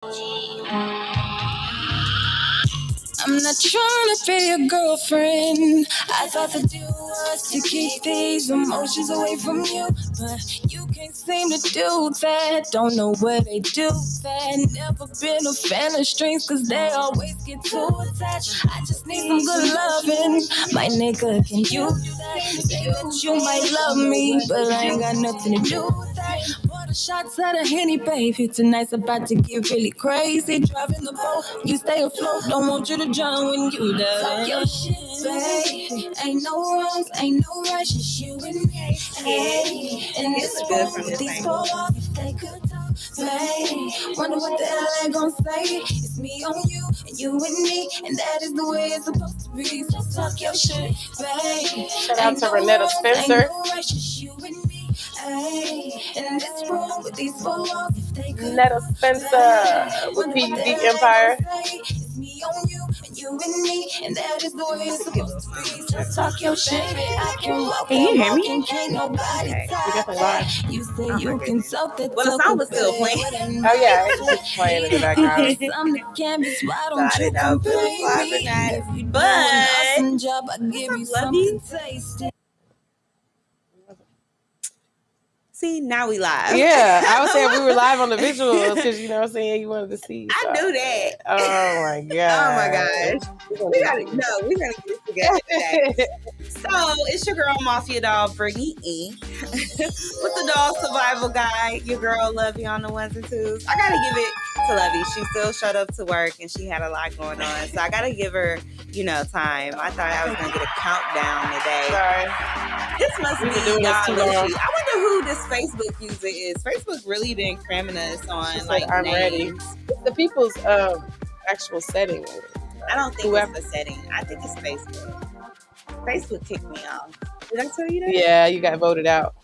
I'm not trying to be a girlfriend. I thought the deal was to keep these emotions away from you, but you can't seem to do that. Don't know where they do that. Never been a fan of strings, cause they always get too attached. I just need some good loving. My nigga, can you do that? Say that you might love me, but I ain't got nothing to do with that. Pour the shots at a Henny, baby. Tonight's about to get really crazy. Driving the boat, you stay afloat. Don't want you to drown when you die. Talk your shit, babe. Ain't no wrongs, ain't no right, just you and me. Hey, and it's good from this these angle. four off if they could talk, babe. Wonder what the hell they gon' say. It's me on you and you and me, and that is the way it's supposed to be. So talk your shit, babe. Shout out to Renetta Spencer. Netta Spencer with PUD Empire. Can you hear me? Okay. We definitely live. Well, the song was still playing. Oh yeah, it's just playing in the background. So I didn't know if it was live or not. But love you. See, now we live. Yeah, I was saying we were live on the visuals because you know what I'm saying, you wanted to see. So. I knew that. Oh my god. Oh my gosh. We're gonna get it together today. So it's your girl Mafia Doll Brittany E with the Doll Survival Guide. Your girl Lovey on the ones and twos. I gotta give it to Lovey. She still showed up to work and she had a lot going on. So I gotta give her, time. I thought I was gonna get a countdown today. Sorry. This must be doing this too long. I wonder who this Facebook user is. Facebook really been cramming us on I'm names. ready. It's the people's actual setting. I don't think it's the setting. I think it's Facebook. Facebook kicked me off. Did I tell you that? Yeah, you got voted out.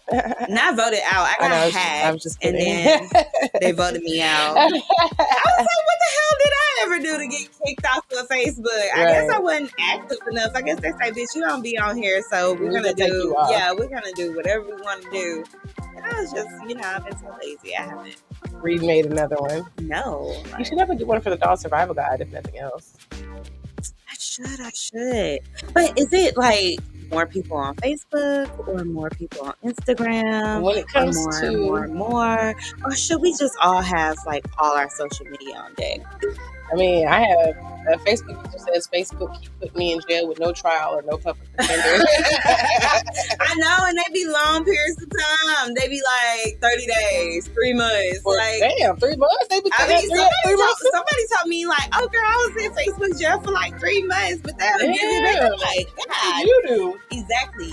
Not voted out. I got hacked. I was just and kidding. then they voted me out. I was like, what the hell did I ever do to get kicked off of Facebook? I guess I wasn't active enough. I guess they say, bitch, you don't be on here, so we're gonna do whatever we want to do. And I was just, I've been so lazy. I haven't remade another one. No. You should never do one for the Doll Survival Guide, if nothing else. I should. But is it like more people on Facebook or more people on Instagram? When it comes to more, or should we just all have like all our social media on deck? I mean, I have a Facebook user says Facebook keep putting me in jail with no trial or no public defender. I know, and they be long periods of time. They be like 30 days, 3 months. Damn, 3 months? They be somebody told me like, oh girl, I was in Facebook jail for like 3 months, but they'll give me back. Like, God, you do. Exactly.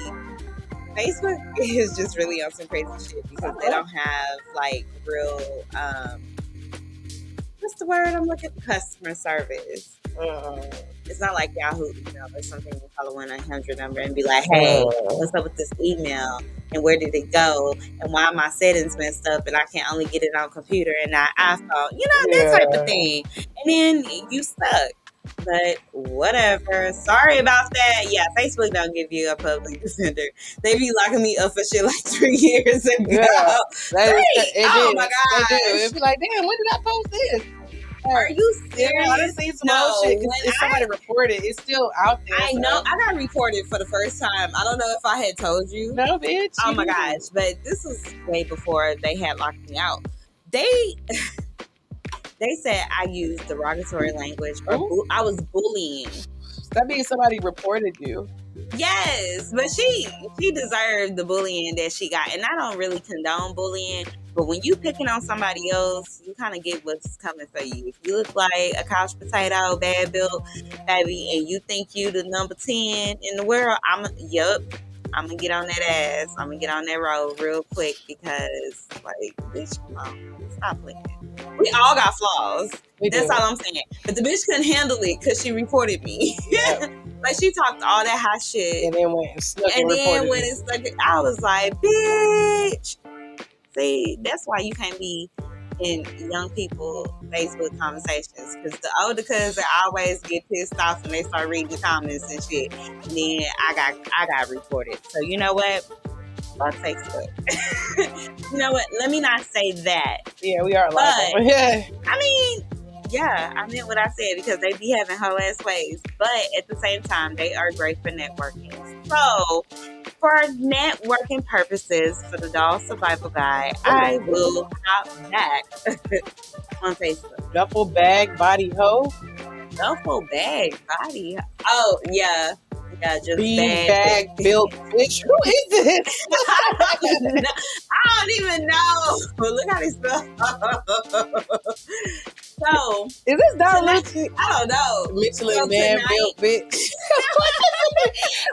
Facebook is just really on some crazy shit because they don't have like real what's the word I'm looking for? Customer service. It's not like Yahoo email or something. You call a 1-800 number and be like, hey, what's up with this email? And where did it go? And why are my settings messed up? And I can only get it on computer and not iPhone. That type of thing. And then you stuck. But whatever. Sorry about that. Yeah, Facebook don't give you a public defender. They be locking me up for shit like 3 years ago. Yeah, oh my god. They do. It'd be like, damn, when did I post this? Are you serious? Yeah, I seen some old shit. If somebody reported, it's still out there. I know. I got reported for the first time. I don't know if I had told you. No, bitch. Oh my gosh. But this was way before they had locked me out. They said I used derogatory language or I was bullying. That means somebody reported you. Yes, but she deserved the bullying that she got. And I don't really condone bullying, but when you picking on somebody else, you kind of get what's coming for you. If you look like a couch potato, bad built, baby, and you think you the number 10 in the world, I'm gonna get on that ass. I'm gonna get on that road real quick because, like, bitch, come on, stop playing. We all got flaws. That's all I'm saying. But the bitch couldn't handle it because she reported me. Yep. Like, she talked all that hot shit. And then went and snuck and reported it. I was like, bitch. See, that's why you can't be in young people Facebook conversations, because the older cousins always get pissed off when they start reading the comments and shit. And then I got reported. So you know what? Fuck Facebook. You know what? Let me not say that. Yeah, we are live. But, I mean, Yeah, I meant what I said because they be having whole ass ways. But at the same time, they are great for networking. So, for networking purposes, for the Doll Survival Guide, I will hop back on Facebook. Duffel bag body hoe. Duffel bag body. Oh, yeah. Yeah, just Bean bag built bitch. Who is this? I don't even know. But look how they spell. So, Is this Don Lucci? I don't know. Michelin So man tonight- built bitch.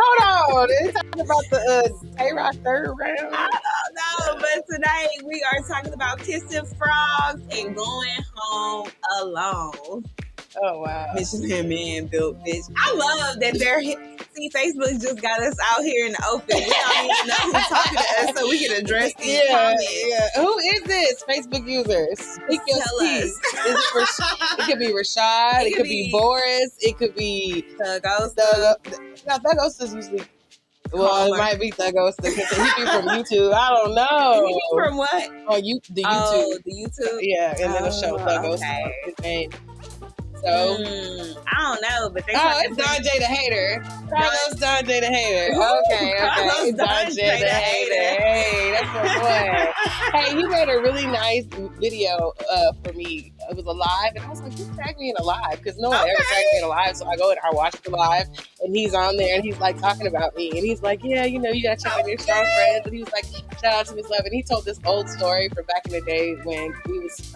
Hold on. They're talking about the Tay-Rock third round. I don't know, but tonight we are talking about kissing frogs and going home alone. Oh, wow. Michelin man built bitch. I love that they're. See, Facebook just got us out here in the open. We don't even know who's talking to us, so we can address these comments. Yeah. Who is this Facebook user? Speak your Tell piece. us. It could be Rashad. It could be Boris. It could be Thugos. Thugos is usually. Well, Homer. it might be Thugos because he be from YouTube. I don't know. He from what? Oh, the YouTube. Oh, the YouTube. Yeah, and then the show Thugos. Okay. His name. So. I don't know, but they It's Don J the Hater. Carlos Don J the Hater. Okay. Carlos Don J the Hater. Hey, that's my boy. Hey, he made a really nice video for me. It was a live, and I was like, "You tagged me in a live?" Because no one ever tagged me in a live. So I go and I watch the live, and he's on there, and he's like talking about me, and he's like, "Yeah, you gotta check on your strong friends." And he was like, "Shout out to Miss Love," and he told this old story from back in the day when he was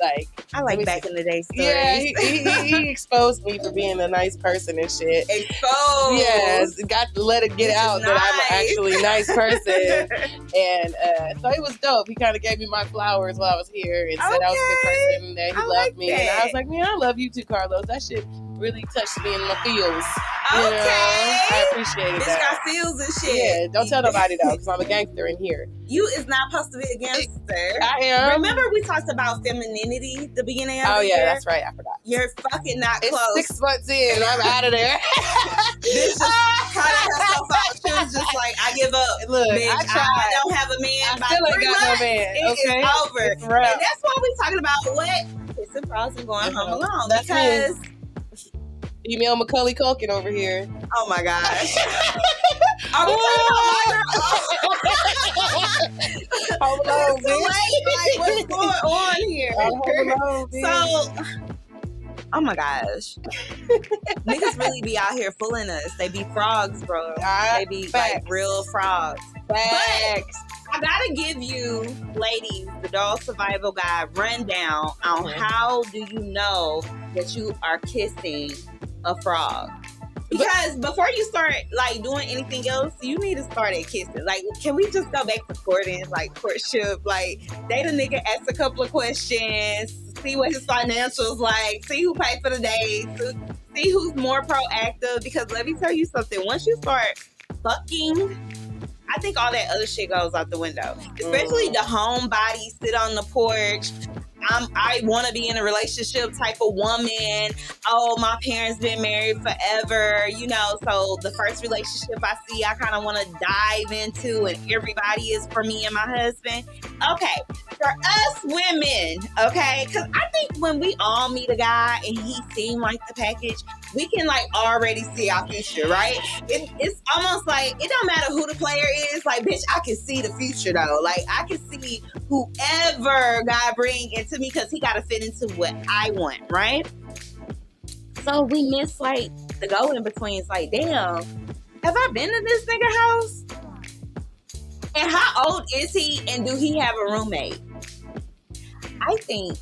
like, I like back in the day stories. yeah, he exposed me for being a nice person and shit. Exposed. Yes, got to let it get out that I'm an actually nice person. And so it was dope. He kind of gave me my flowers while I was here and said I was a good person and that he loved me. that. And I was like, man, I love you too, Carlos. That shit really touched me in my feels. You Okay. know? I appreciated Bitch that. got feels and shit. Yeah, don't tell nobody though, because I'm a gangster in here. You is not supposed to be a gangster. I am. Remember we talked about femininity the beginning of Oh the yeah, year? that's right. I forgot. You're fucking not It's close. 6 months in. I'm out of there. Bitch just cut herself out. She was just like, I give up. Look, Bitch, I tried. I don't have a man I by still ain't 3 got no months. man. It Okay, is over. It's a wrap. And that's why we talking about what? Kissing frogs and going home alone. That's Because, Female Macaulay Culkin over here. oh my gosh. Are we talking about Home alone, What's so late? Like, what's going on here? Home alone, bitch. So, oh my gosh. Niggas really be out here fooling us. They be frogs, bro. They be Facts. like real frogs. Facts. I gotta give you, ladies, the Doll Survival Guide rundown on how do you know that you are kissing a frog. Because before you start like doing anything else, you need to start at kissing. Like, can we just go back to courting, like courtship? Like, date a nigga, ask a couple of questions, see what his financials like, see who paid for the date, see who's more proactive. Because let me tell you something, once you start fucking, I think all that other shit goes out the window. Especially the homebody, sit on the porch. I want to be in a relationship type of woman. Oh, my parents been married forever, so the first relationship I see, I kind of want to dive into, and everybody is for me and my husband. Okay, for us women, okay, because I think when we all meet a guy and he seemed like the package, we can like already see our future, right? It's almost like it don't matter who the player is. Like, bitch, I can see the future though. Like, I can see whoever God bring into me because he got to fit into what I want, right? So we miss like the go in between. It's like, damn, have I been to this nigga house? And how old is he? And do he have a roommate? I think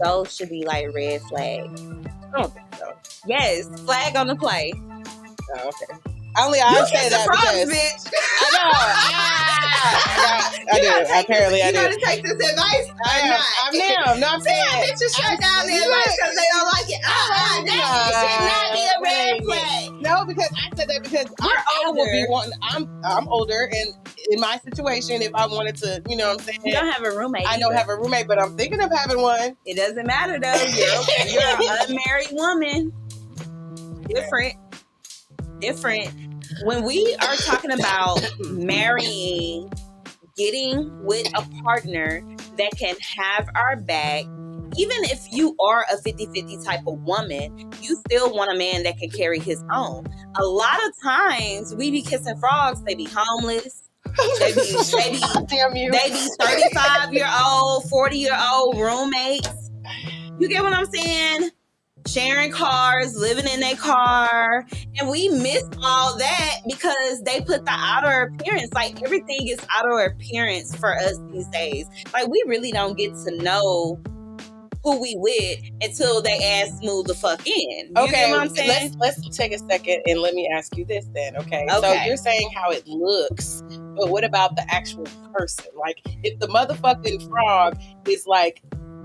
those should be like red flags. I don't think so. Yes, flag on the play. Oh, okay. I say that because bitch. I know. I do. Apparently, I do. You gotta take this advice. I'm now. No, I'm See how saying. bitches shut down the advice because they don't like it. That should not be a red flag. No, because I said that because I will be wanting. I'm older, and in my situation, if I wanted to, you know what I'm saying. You don't have a roommate. I don't have a roommate, but I'm thinking of having one. It doesn't matter though. You're an unmarried woman. Different. When we are talking about marrying, getting with a partner that can have our back, even if you are a 50-50 type of woman, you still want a man that can carry his own. A lot of times we be kissing frogs, they be homeless. They be Damn you. They be 35-year-old, 40-year-old roommates. You get what I'm saying? Sharing cars, living in their car. And we miss all that because they put the outer appearance. Like, everything is outer appearance for us these days. Like, we really don't get to know who we with until they ass smooth the fuck in. You get what I'm saying? Let's take a second and let me ask you this then, okay? So you're saying how it looks, but what about the actual person? Like, if the motherfucking frog is like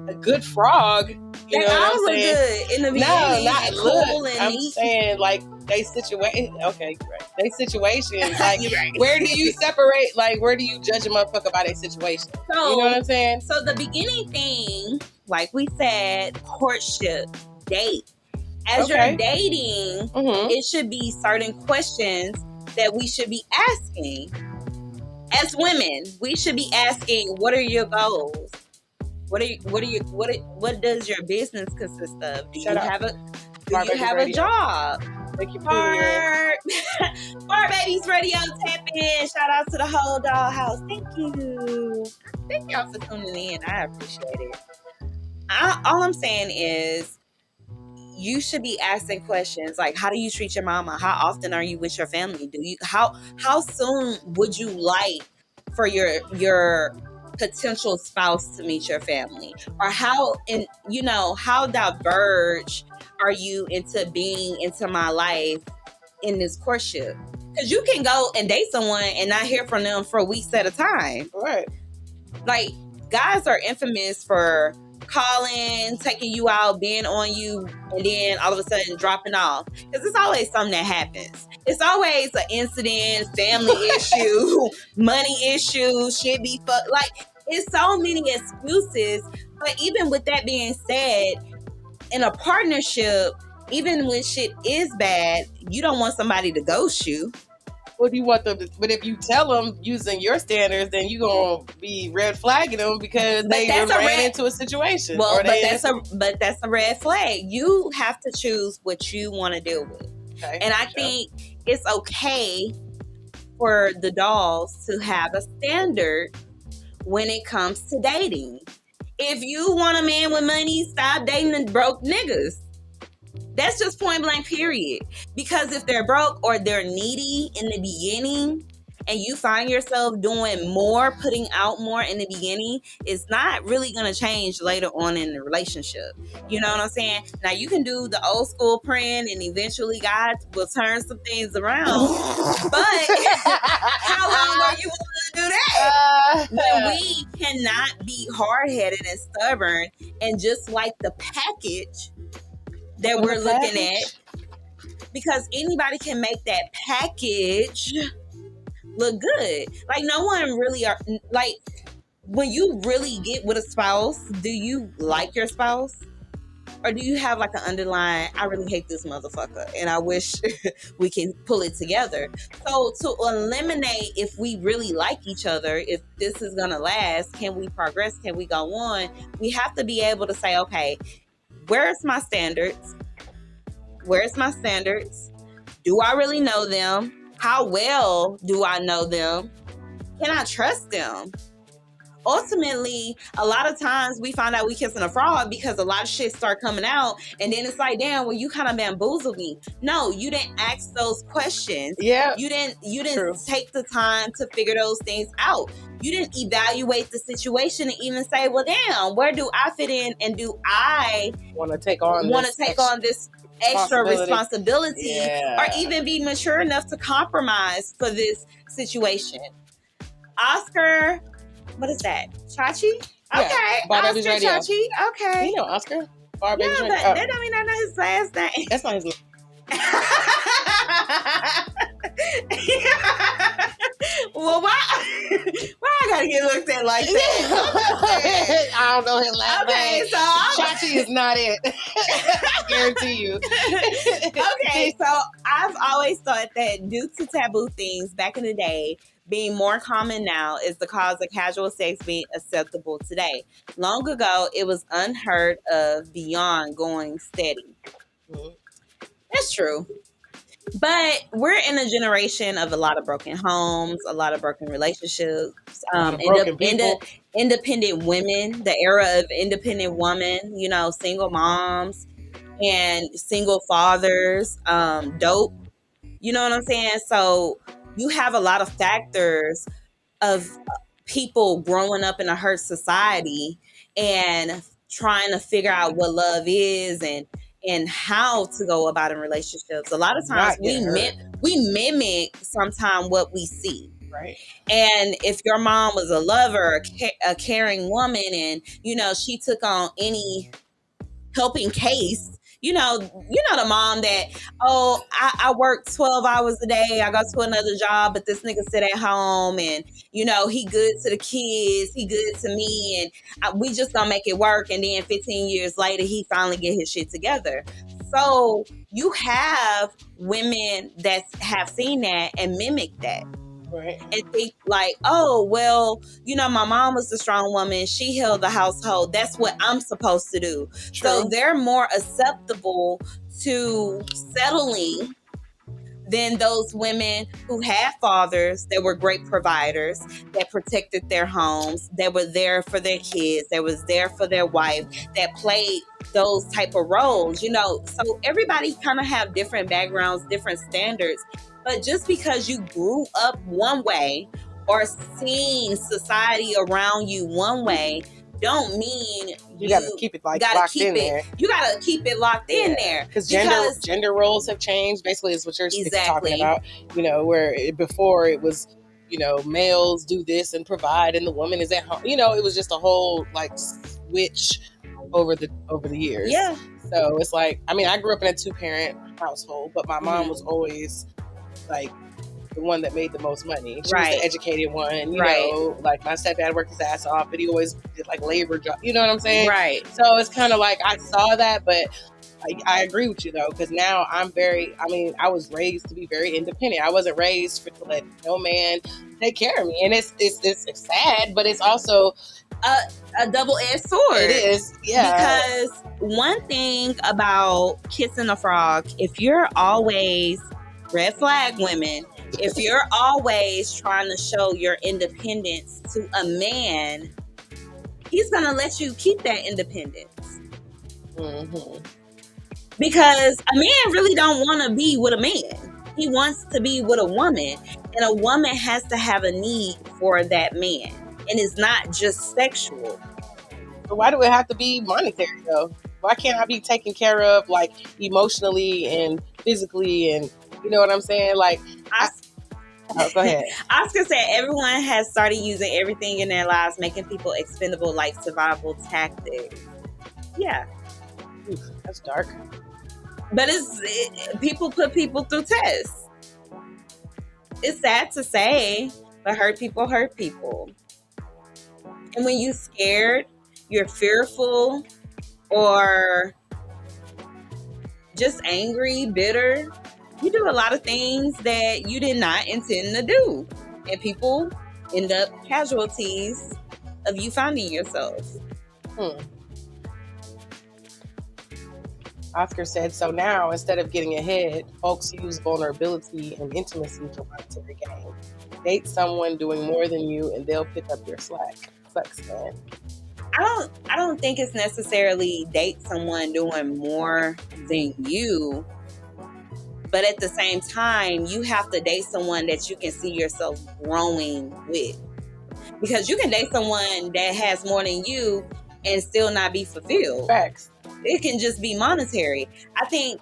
a good frog, you know what I'm saying? Good in the beginning. No, not cool look. and I'm neat. saying like they situation. Okay, right. They situations. Like, right. Where do you separate? Like, where do you judge a motherfucker by their situation? So, you know what I'm saying? So the beginning thing, like we said, courtship, date. As you're dating, it should be certain questions that we should be asking. As women, we should be asking, what are your goals? What does your business consist of? Do you have a job? Thank you, Fart Babies Radio, tap in. Shout out to the whole dollhouse. Thank you. Thank y'all for tuning in. I appreciate it. All I'm saying is, you should be asking questions like, how do you treat your mama? How often are you with your family? How soon would you like for your potential spouse to meet your family? Or how diverge are you into being into my life in this courtship? Because you can go and date someone and not hear from them for weeks at a time. Right. Like, guys are infamous for calling, taking you out, being on you, and then all of a sudden dropping off. Because it's always something that happens. It's always an incident, family issue, money issue, shit be fucked. Like, it's so many excuses. But even with that being said, in a partnership, even when shit is bad, you don't want somebody to ghost you. What do you want them to? But if you tell them using your standards, then you're gonna be red flagging them because they ran into a situation. Well, but that's a red flag. You have to choose what you want to deal with. Okay, and I think it's okay for the dolls to have a standard when it comes to dating. If you want a man with money, stop dating the broke niggas. That's just point blank, period. Because if they're broke or they're needy in the beginning and you find yourself doing more, putting out more in the beginning, it's not really going to change later on in the relationship. You know what I'm saying? Now, you can do the old school praying and eventually God will turn some things around. But how long are you willing to do that? But we cannot be hard-headed and stubborn and just like the package that we're looking at, because anybody can make that package look good. Like, no one really like, when you really get with a spouse, do you like your spouse? Or do you have like an underlying, I really hate this motherfucker and I wish we can pull it together? So to eliminate if we really like each other, if this is gonna last, can we progress? Can we go on? We have to be able to say, okay, where's my standards? Where's my standards? Do I really know them? How well do I know them? Can I trust them? Ultimately, a lot of times we find out we kissing a fraud because a lot of shit start coming out, and then it's like, damn, well, you kind of bamboozled me. No, you didn't ask those questions. Yeah, you didn't take the time to figure those things out. You didn't evaluate the situation and even say, well, damn, where do I fit in, and do I want to take on this extra responsibility, or even be mature enough to compromise for this situation? Oscar, what is that? Chachi? Okay. Bar Babies Radio. Chachi. Okay. You know Oscar. Bar Babies Radio. But that don't mean I know his last name. That's not his name. Well, why I gotta get looked at like that? I don't know his last name. Okay, so Chachi is not it. I guarantee you. Okay, so I've always thought that due to taboo things back in the day being more common now is the cause of casual sex being acceptable today. Long ago, it was unheard of beyond going steady. That's true. But we're in a generation of a lot of broken homes, a lot of broken relationships, broken people. Independent women, the era of independent women, you know, single moms and single fathers, dope. You know what I'm saying? So you have a lot of factors of people growing up in a hurt society and trying to figure out what love is and how to go about in relationships. A lot of times we mimic sometimes what we see. Right. And if your mom was a lover, a caring woman, and you know she took on any helping case, you know the mom that, oh, I work 12 hours a day, I go to another job, but this nigga sit at home, and you know he good to the kids, he good to me, and we just gonna make it work. And then 15 years later, he finally get his shit together. So you have women that have seen that and mimic that. Right. And think like, oh, well, you know, my mom was a strong woman. She held the household. That's what I'm supposed to do. True. So they're more acceptable to settling than those women who had fathers that were great providers, that protected their homes, that were there for their kids, that was there for their wife, that played those type of roles, you know. So everybody kind of have different backgrounds, different standards. But just because you grew up one way or seeing society around you one way, don't mean you got to keep it locked in there. You got to keep it locked in there. Because gender roles have changed. Basically, is what you're talking about. You know, where before it was, you know, males do this and provide, and the woman is at home. You know, it was just a whole like switch over the years. Yeah. So it's like, I mean, I grew up in a 2-parent household, but my mom was always like the one that made the most money. She was the educated one, you know, like my stepdad worked his ass off, but he always did like labor job, you know what I'm saying? Right. So it's kind of like, I saw that, but I agree with you though, because now I was raised to be very independent. I wasn't raised to let no man take care of me. And it's sad, but it's also a double-edged sword. It is, yeah. Because one thing about kissing a frog, if you're always red flag women, if you're always trying to show your independence to a man, he's going to let you keep that independence. Mm-hmm. Because a man really don't want to be with a man. He wants to be with a woman. And a woman has to have a need for that man. And it's not just sexual. But why do it have to be monetary though? Why can't I be taken care of like emotionally and physically, and you know what I'm saying? Like, go ahead. Oscar said everyone has started using everything in their lives, making people expendable like survival tactics. Yeah. Oof, that's dark. But people put people through tests. It's sad to say, but hurt people hurt people. And when you're scared, you're fearful, or just angry, bitter, you do a lot of things that you did not intend to do. And people end up casualties of you finding yourself. Oscar said, so now instead of getting ahead, folks use vulnerability and intimacy to run to the game. Date someone doing more than you and they'll pick up your slack. Sucks, man. I don't think it's necessarily date someone doing more than you. But at the same time, you have to date someone that you can see yourself growing with. Because you can date someone that has more than you and still not be fulfilled. Facts. It can just be monetary. I think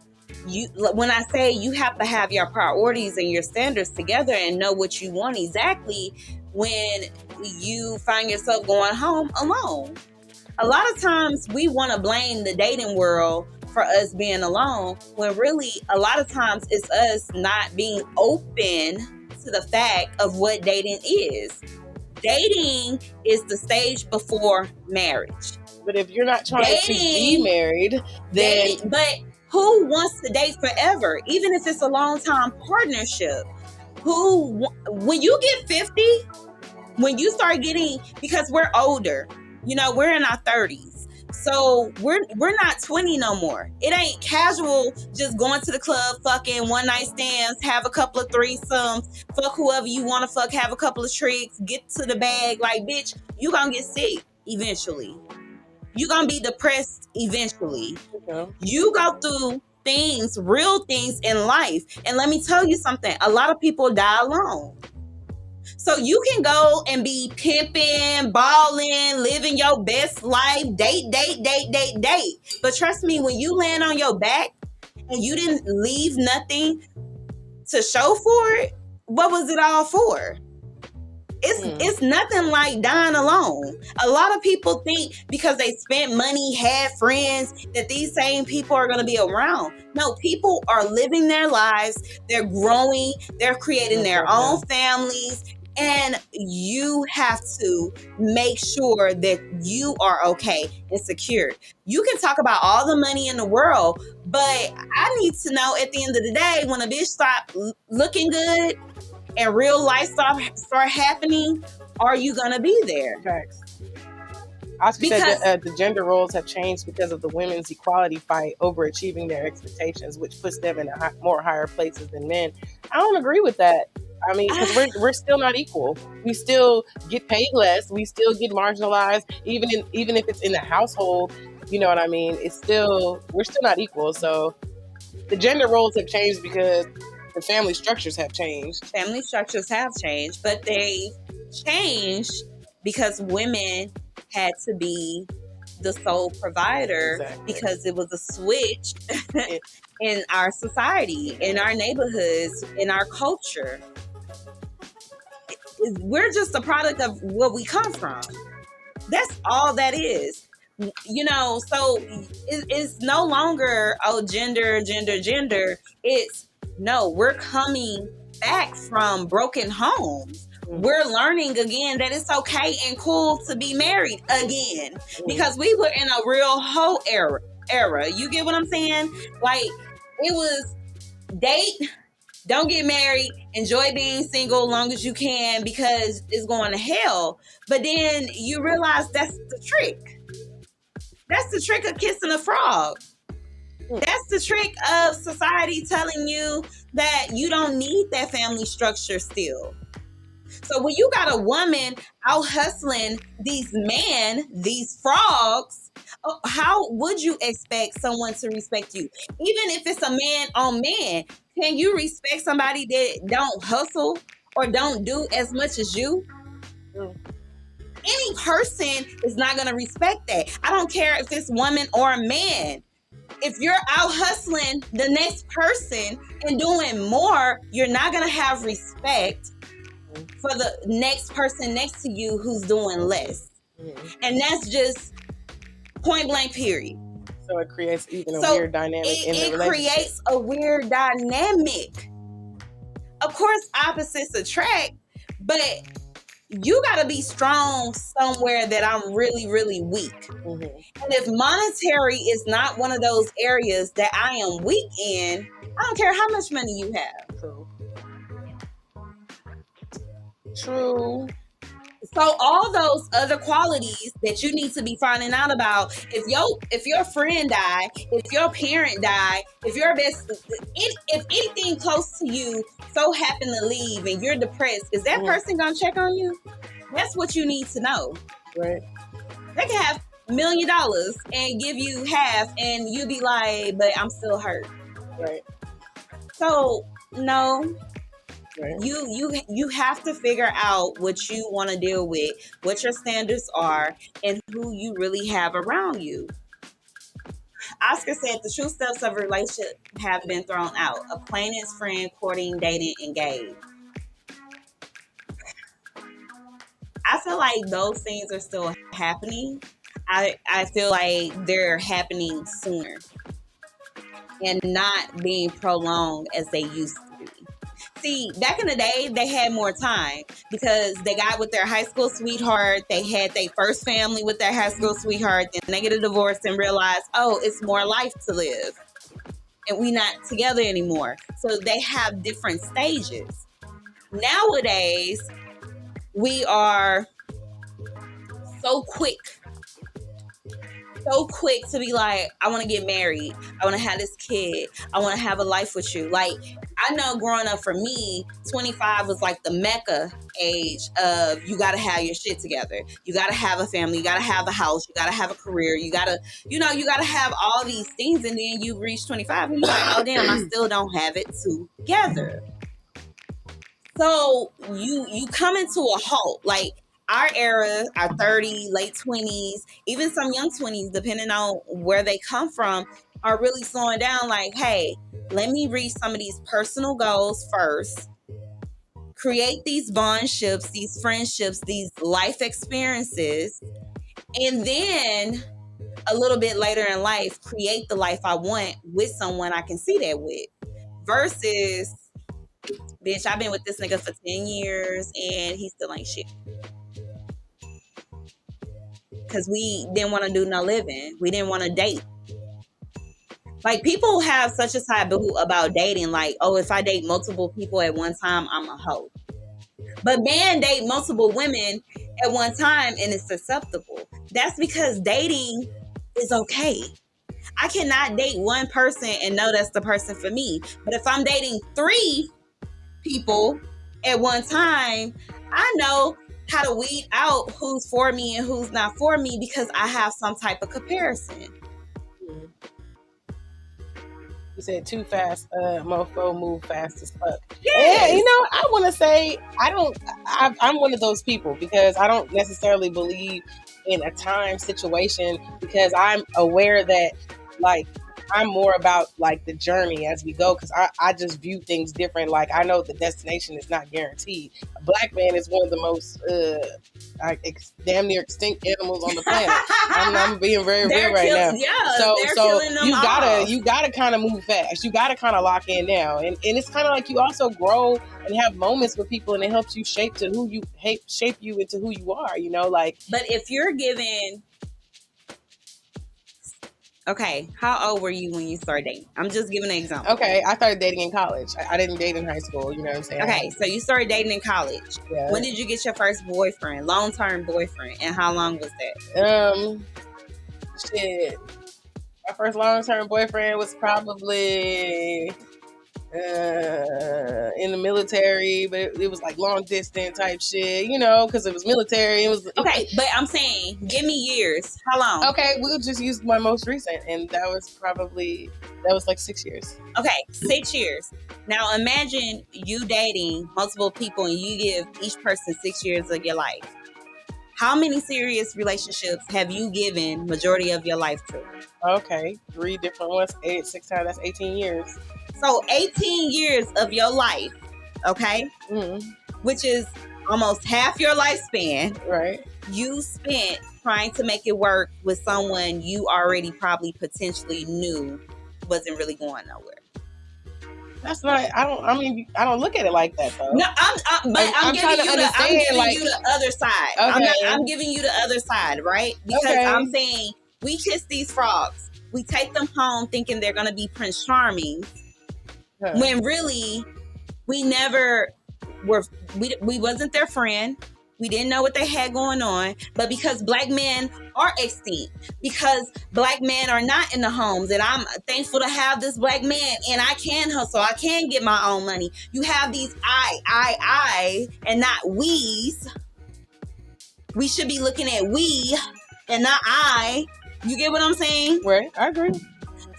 when I say you have to have your priorities and your standards together and know what you want exactly when you find yourself going home alone. A lot of times we want to blame the dating world for us being alone, when really a lot of times it's us not being open to the fact of what dating is. Dating is the stage before marriage. But if you're not trying to be married, then but who wants to date forever? Even if it's a long-time partnership. When you get 50, when you start getting, because we're older, you know, we're in our 30s. So we're not 20 no more. It ain't casual just going to the club, fucking one night stands, have a couple of threesomes, fuck whoever you want to fuck, have a couple of tricks, get to the bag. Like, bitch, you gonna get sick eventually. You gonna be depressed eventually. Okay. You go through things, real things in life. And let me tell you something, a lot of people die alone. So you can go and be pimping, balling, living your best life, date. But trust me, when you land on your back and you didn't leave nothing to show for it, what was it all for? It's nothing like dying alone. A lot of people think because they spent money, had friends, that these same people are going to be around. No, people are living their lives. They're growing. They're creating their own families. And you have to make sure that you are okay and secure. You can talk about all the money in the world, but I need to know at the end of the day, when a bitch stop looking good and real life start happening, are you gonna be there? Facts. I also said that the gender roles have changed because of the women's equality fight over achieving their expectations, which puts them in more higher places than men. I don't agree with that. I mean, because we're still not equal. We still get paid less. We still get marginalized, even if it's in the household. You know what I mean? We're still not equal. So the gender roles have changed because the family structures have changed. Family structures have changed, but they changed because women had to be the sole provider. Exactly. Because it was a switch in our society, in our neighborhoods, in our culture. We're just a product of where we come from. That's all that is. You know, so it's no longer, oh, gender. It's, no, we're coming back from broken homes. We're learning again that it's okay and cool to be married again, because we were in a real hoe era. You get what I'm saying? Like, it was date, don't get married, enjoy being single long as you can because it's going to hell. But then you realize that's the trick. That's the trick of kissing a frog. That's the trick of society telling you that you don't need that family structure still. So when you got a woman out hustling these frogs, how would you expect someone to respect you? Even if it's a man on man, can you respect somebody that don't hustle or don't do as much as you? Any person is not going to respect that. I don't care if it's woman or man. If you're out hustling the next person and doing more, you're not going to have respect for the next person next to you who's doing less. And that's just point blank, period. So it creates even a weird dynamic in the relationship. It creates a weird dynamic. Of course, opposites attract, but you got to be strong somewhere that I'm really, really weak. And if monetary is not one of those areas that I am weak in, I don't care how much money you have. True. So all those other qualities that you need to be finding out about, if your friend die, if your parent die, if anything close to you so happen to leave and you're depressed, is that person gonna check on you? That's what you need to know. Right. They can have $1 million and give you half, and you be like, but I'm still hurt. Right. So no. Right. You have to figure out what you want to deal with, what your standards are, and who you really have around you. Oscar said the true steps of a relationship have been thrown out: acquaintance, friend, courting, dating, engaged. I feel like those things are still happening. I feel like they're happening sooner and not being prolonged as they used to be. See, back in the day, they had more time because they got with their high school sweetheart. They had their first family with their high school sweetheart. Then they get a divorce and realize, oh, it's more life to live. And we not together anymore. So they have different stages. Nowadays, we are so quick to be like, I want to get married. I want to have this kid. I want to have a life with you. Like, I know growing up for me, 25 was like the Mecca age of you got to have your shit together. You got to have a family. You got to have a house. You got to have a career. You got to, you got to have all these things. And then you reach 25 and you're like, oh, damn, I still don't have it together. So you come into a halt. Like, our era, our 30, late 20s, even some young 20s, depending on where they come from, are really slowing down. Like, hey, let me reach some of these personal goals first, create these bondships, these friendships, these life experiences, and then a little bit later in life, create the life I want with someone I can see that with. Versus, bitch, I've been with this nigga for 10 years and he still ain't shit. Because we didn't want to do no living. We didn't want to date. Like, people have such a taboo about dating. Like, oh, if I date multiple people at one time, I'm a hoe. But men date multiple women at one time and it's acceptable. That's because dating is okay. I cannot date one person and know that's the person for me. But if I'm dating 3 people at one time, I know how to weed out who's for me and who's not for me because I have some type of comparison. You said too fast, mofo move fast as fuck. Yes. Yeah, I want to say I'm one of those people because I don't necessarily believe in a time situation because I'm aware that, like, I'm more about, like, the journey as we go because I just view things different. Like, I know the destination is not guaranteed. A black man is one of the most damn near extinct animals on the planet. I'm being very real right now. Yeah, so killing them you gotta kind of move fast. You gotta kind of lock in now, and it's kind of like you also grow and have moments with people, and it helps you shape you into who you are. Like. But if you're given. Okay, how old were you when you started dating? I'm just giving an example. Okay, I started dating in college. I didn't date in high school, you know what I'm saying? Okay, so you started dating in college. Yeah. When did you get your first boyfriend, long-term boyfriend, and how long was that? Shit. My first long-term boyfriend was probably in the military, but it was like long distance type shit, because it was military. Okay, but I'm saying, give me years. How long? Okay, we'll just use my most recent, and that was like 6 years. Okay, 6 years. Now imagine you dating multiple people and you give each person 6 years of your life. How many serious relationships have you given majority of your life to? Okay, 3 different ones, 6 times, that's 18 years. So 18 years of your life, okay? Mm-hmm. Which is almost half your lifespan. Right. You spent trying to make it work with someone you already probably potentially knew wasn't really going nowhere. That's not. I don't look at it like that though. No, I'm giving you the other side. Okay. I'm giving you the other side, right? Because I'm saying we kiss these frogs. We take them home thinking they're gonna be Prince Charming, when really we never were. We wasn't their friend. We didn't know what they had going on, but because black men are extinct, because black men are not in the homes, and I'm thankful to have this black man, and I can hustle, I can get my own money. You have these I, and not we's. We should be looking at we and not I. You get what I'm saying? Right, I agree.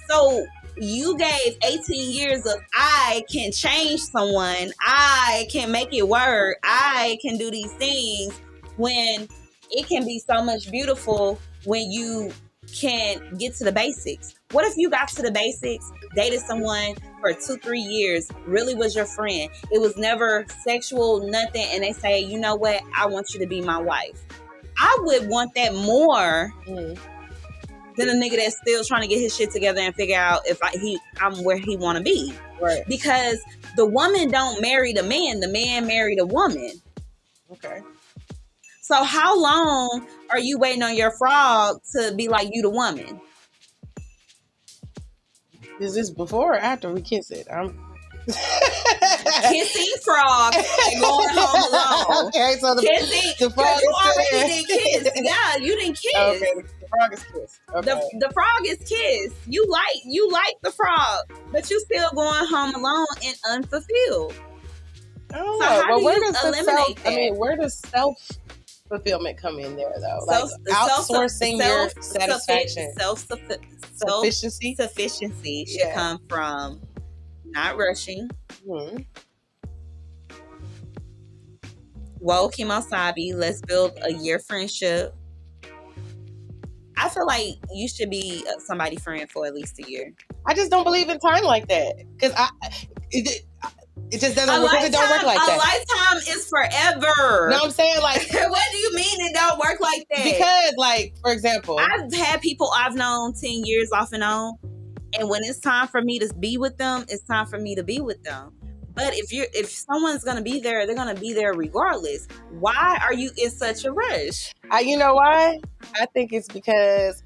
So you gave 18 years of I can change someone, I can make it work, I can do these things, when it can be so much beautiful when you can get to the basics. What if you got to the basics, dated someone for 2-3 years, really was your friend, it was never sexual, nothing, and they say, you know what, I want you to be my wife. I would want that more than a nigga that's still trying to get his shit together and figure out if I'm where he want to be. Right. Because the woman don't marry the man married a woman. Okay. So how long are you waiting on your frog to be like you the woman? Is this before or after we kiss it? Kissing frogs and going home alone. Okay, so kissing. the frog you is already didn't kiss. Yeah, you didn't kiss. Okay, the frog is kissed. Okay. The frog is kissed. You like the frog, but you still going home alone and unfulfilled. Oh, so how do where you does eliminate that? I mean, where does self-fulfillment come in there, though? Like outsourcing your satisfaction. Sufficiency should come from not rushing. Mm-hmm. Whoa, Kimosabi, let's build a year friendship. I feel like you should be somebody's friend for at least a year. I just don't believe in time like that. Because it just doesn't work. It don't work like that. A lifetime is forever. No, I'm saying like... What do you mean it don't work like that? Because, like, for example... I've had people I've known 10 years off and on. And when it's time for me to be with them, it's time for me to be with them. But if someone's gonna be there, they're gonna be there regardless. Why are you in such a rush? You know why? I think it's because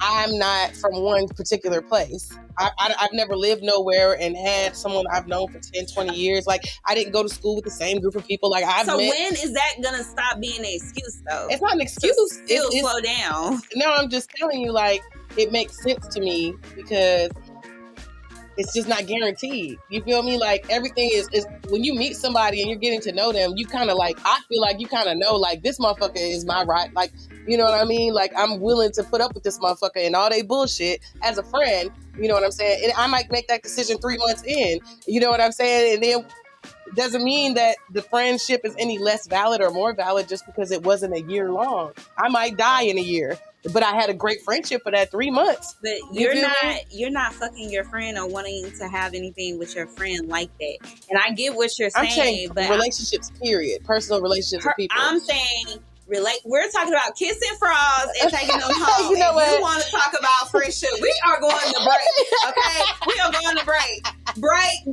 I'm not from one particular place. I've never lived nowhere and had someone I've known for 10, 20 years. Like, I didn't go to school with the same group of people. Like, when is that gonna stop being an excuse, though? It's not an excuse. Still slow down. No, I'm just telling you, like, it makes sense to me because it's just not guaranteed. You feel me? Like, everything is when you meet somebody and you're getting to know them, you kind of like, I feel like you kind of know, like, this motherfucker is my right. Like, you know what I mean? Like, I'm willing to put up with this motherfucker and all they bullshit as a friend. You know what I'm saying? And I might make that decision 3 months in. You know what I'm saying? And then it doesn't mean that the friendship is any less valid or more valid just because it wasn't a year long. I might die in a year. But I had a great friendship for that 3 months. But you're not fucking your friend or wanting to have anything with your friend like that. And I get what you're saying. I'm saying but relationships, period. Personal relationships with people. I'm saying we're talking about kissing frogs and taking them home. You know what? You want to talk about friendship. We are going to break. Okay? We are going to break. Break.